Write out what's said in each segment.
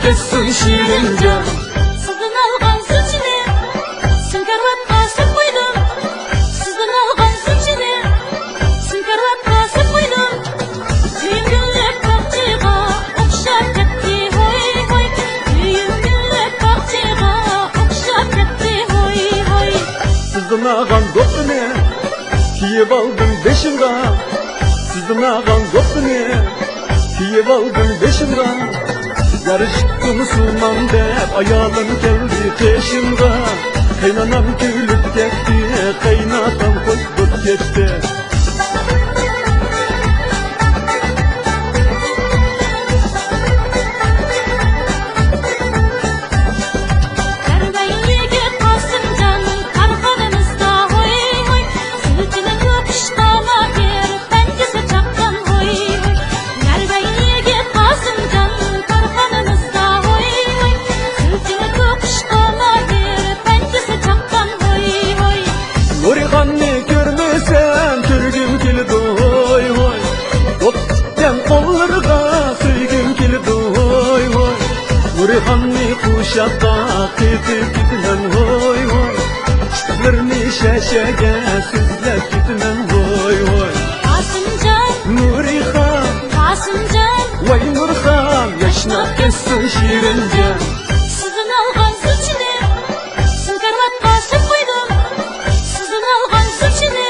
kessin şirince. Sizden algan zülçini sınkarvatqa sep koydum. Sizden algan zülçini sınkarvatqa sep koydum. Düğün günlük bakçıga okşap ketti hoy hoy. Düğün günlük bakçıga okşap ketti hoy hoy. Sizden ağam dokunu kiyip aldım beşimga. Sizden ağam dokunu kiyip aldım beşimga. Yarıştı Müslüman dep ayalım geldi peşimga. Kaynanam gülüp gitti, kaynatam koşup gitti. Nurihan'ı görmesem türgüm kilidi hoy hoy. Dopten kollarga süygüm kilidi hoy hoy. Nurihan'ı kuşakta kıyıp gitmem hoy hoy. Sizlerini şeşege süzlep gitmem hoy hoy. Asımcan, Nurihan, Asımcan, vay Nurhan, yaşına kessin şirince. sizden algan zülçini sınkarvatqa sep koydum. Sizden algan zülçini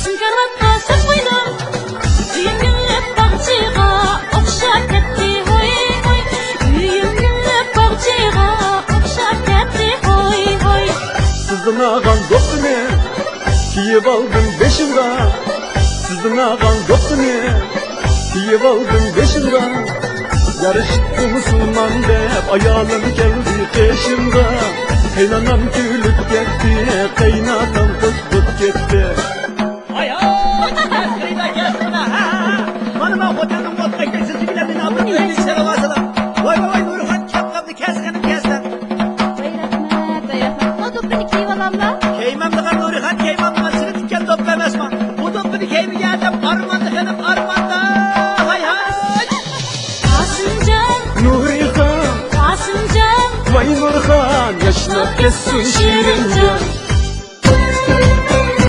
sınkarvatqa sep koydum. Düğün günlük bakçıga okşap ketti hoy hoy. Düğün günlük bakçıga okşap ketti hoy hoy. Sizden ağam dokunu kiyip aldım beşimga. Sizden ağam dokunu kiyip aldım beşimga. Yarıştı Müslüman dep ayalım geldi peşimga. Kaynanam gülüp gitti, kaynatam koşup gitti. Ay ay, kıyla kesme ha. Bana bak otelin mutlu geçici bile beni abone edin sana vasıla. Vay vay Nurhan çapkamdı keskenim kesken. Bayrakma. O topunu kiyip alamla. Keymemdiğin Nurhan keymemdiğin seni dikken toplamazma. Bu topunu keymi geldim armandıkınım armanda. Hay hay. Asımcan, Nurihan, Asımcan, vay Nurhan, yaşına kessin şirince.